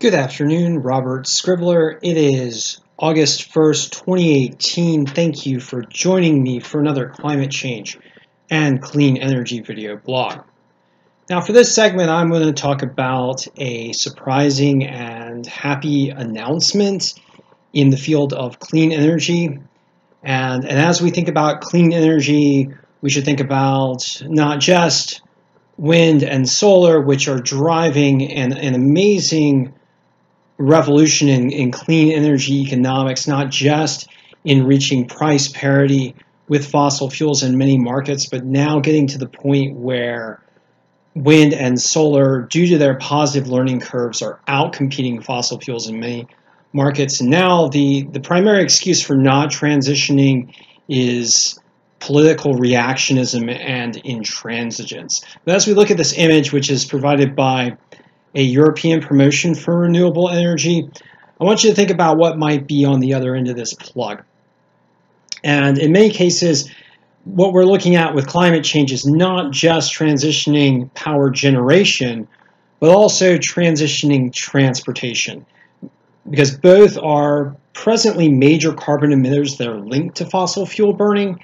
Good afternoon, Robert Scribbler. It is August 1st, 2018. Thank you for joining me for another climate change and clean energy video blog. Now for this segment, I'm going to talk about a surprising and happy announcement in the field of clean energy. And as we think about clean energy, we should think about not just wind and solar, which are driving an amazing revolution in clean energy economics, not just in reaching price parity with fossil fuels in many markets, but now getting to the point where wind and solar, due to their positive learning curves, are outcompeting fossil fuels in many markets. And now the primary excuse for not transitioning is political reactionism and intransigence. But as we look at this image, which is provided by a European promotion for renewable energy, I want you to think about what might be on the other end of this plug. And in many cases, what we're looking at with climate change is not just transitioning power generation, but also transitioning transportation, because both are presently major carbon emitters that are linked to fossil fuel burning.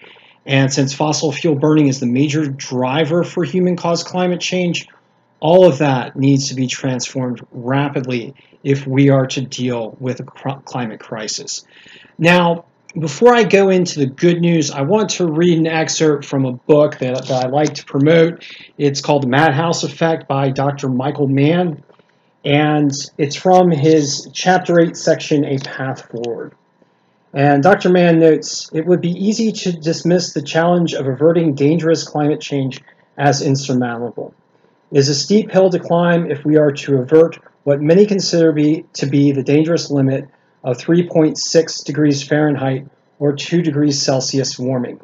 And since fossil fuel burning is the major driver for human-caused climate change, all of that needs to be transformed rapidly if we are to deal with a climate crisis. Now, before I go into the good news, I want to read an excerpt from a book that I like to promote. It's called The Madhouse Effect by Dr. Michael Mann, and it's from his Chapter 8 section, A Path Forward. And Dr. Mann notes, "It would be easy to dismiss the challenge of averting dangerous climate change as insurmountable. It is a steep hill to climb if we are to avert what many consider to be the dangerous limit of 3.6 degrees Fahrenheit or 2 degrees Celsius warming.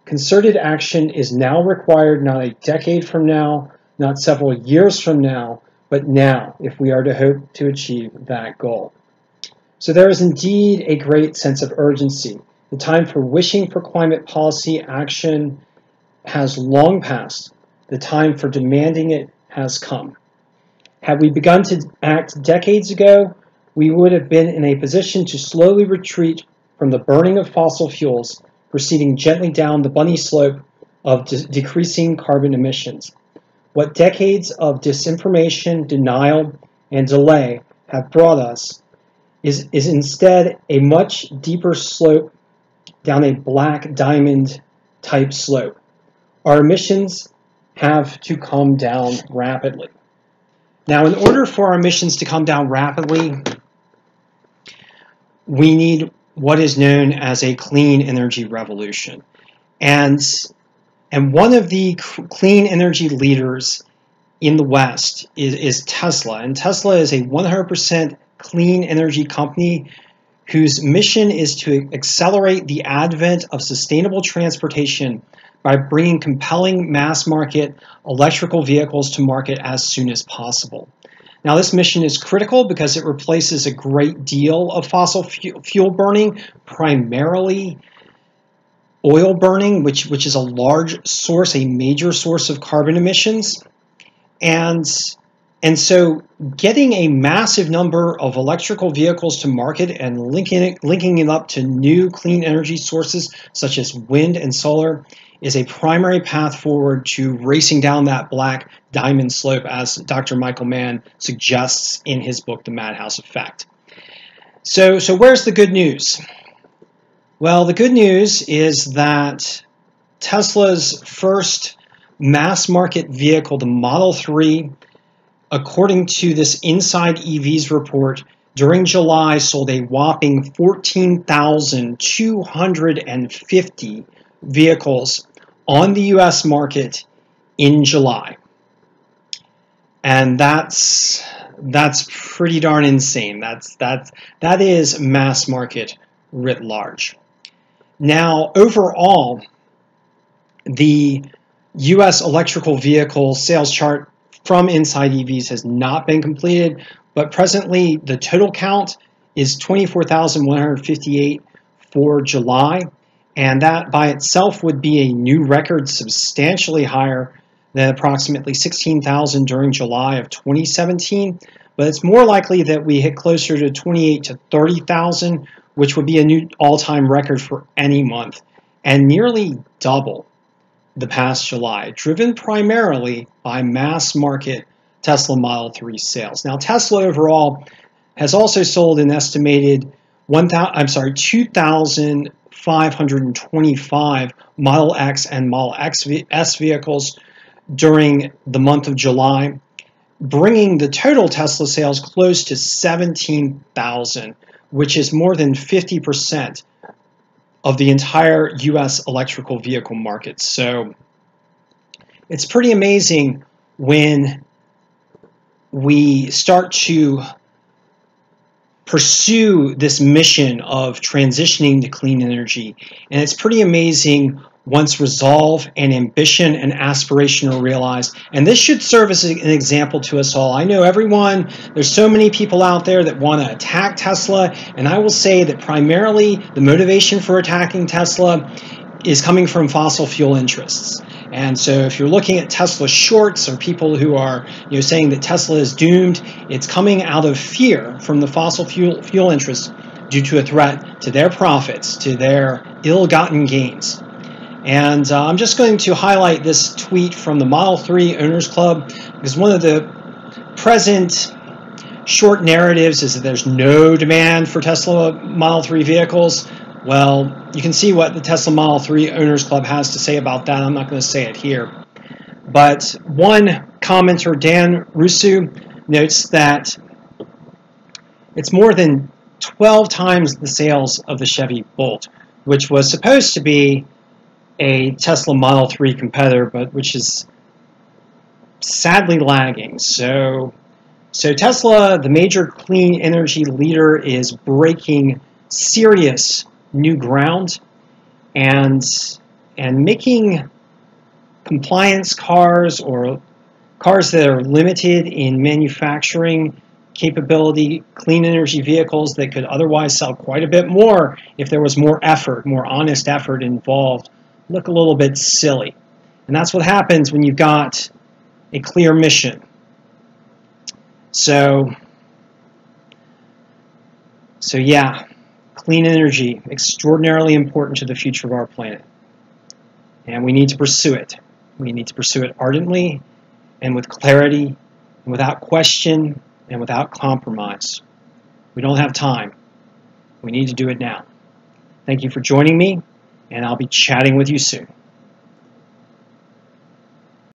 Concerted action is now required, not a decade from now, not several years from now, but now, if we are to hope to achieve that goal." So there is indeed a great sense of urgency. The time for wishing for climate policy action has long passed. The time for demanding it has come. Had we begun to act decades ago, we would have been in a position to slowly retreat from the burning of fossil fuels, proceeding gently down the bunny slope of decreasing carbon emissions. What decades of disinformation, denial, and delay have brought us is instead a much deeper slope down a black diamond type slope. Our emissions have to come down rapidly. Now, in order for our emissions to come down rapidly, we need what is known as a clean energy revolution. And one of the clean energy leaders in the West is Tesla. And Tesla is a 100% clean energy company whose mission is to accelerate the advent of sustainable transportation by bringing compelling mass market electrical vehicles to market as soon as possible. Now, this mission is critical because it replaces a great deal of fossil fuel burning, primarily oil burning, which is a large source, a major source of carbon emissions. And so getting a massive number of electrical vehicles to market and linking it up to new clean energy sources such as wind and solar is a primary path forward to racing down that black diamond slope, as Dr. Michael Mann suggests in his book, The Madhouse Effect. So where's the good news? Well, the good news is that Tesla's first mass market vehicle, the Model 3, according to this Inside EVs report, during July sold a whopping 14,250 vehicles on the US market in July. And that's pretty darn insane. That is mass market writ large. Now, overall, the US electrical vehicle sales chart from Inside EVs has not been completed, but presently the total count is 24,158 for July, and that by itself would be a new record substantially higher than approximately 16,000 during July of 2017. but it's more likely that we hit closer to 28 to 30,000, which would be a new all-time record for any month, and nearly double the past July, driven primarily by mass market Tesla Model 3 sales. Now, Tesla overall has also sold an estimated 2,525 Model X and Model S vehicles during the month of July, bringing the total Tesla sales close to 17,000, which is more than 50% of the entire US electrical vehicle market. So it's pretty amazing when we start to pursue this mission of transitioning to clean energy. And it's pretty amazing once resolve and ambition and aspiration are realized. And this should serve as an example to us all. I know there's so many people out there that want to attack Tesla, and I will say that primarily the motivation for attacking Tesla is coming from fossil fuel interests. And so if you're looking at Tesla shorts or people who are saying that Tesla is doomed, it's coming out of fear from the fossil fuel interests due to a threat to their profits, to their ill-gotten gains. And I'm just going to highlight this tweet from the Model 3 Owners Club, because one of the present short narratives is that there's no demand for Tesla Model 3 vehicles. Well, you can see what the Tesla Model 3 Owners Club has to say about that. I'm not going to say it here. But one commenter, Dan Rusu, notes that it's more than 12 times the sales of the Chevy Bolt, which was supposed to be a Tesla Model 3 competitor, but which is sadly lagging. So Tesla, the major clean energy leader, is breaking serious new ground and making compliance cars, or cars that are limited in manufacturing capability, clean energy vehicles that could otherwise sell quite a bit more if there was more effort, more honest effort involved, look a little bit silly. And that's what happens when you've got a clear mission. So yeah, clean energy, extraordinarily important to the future of our planet. And we need to pursue it. We need to pursue it ardently and with clarity and without question and without compromise. We don't have time. We need to do it now. Thank you for joining me, and I'll be chatting with you soon.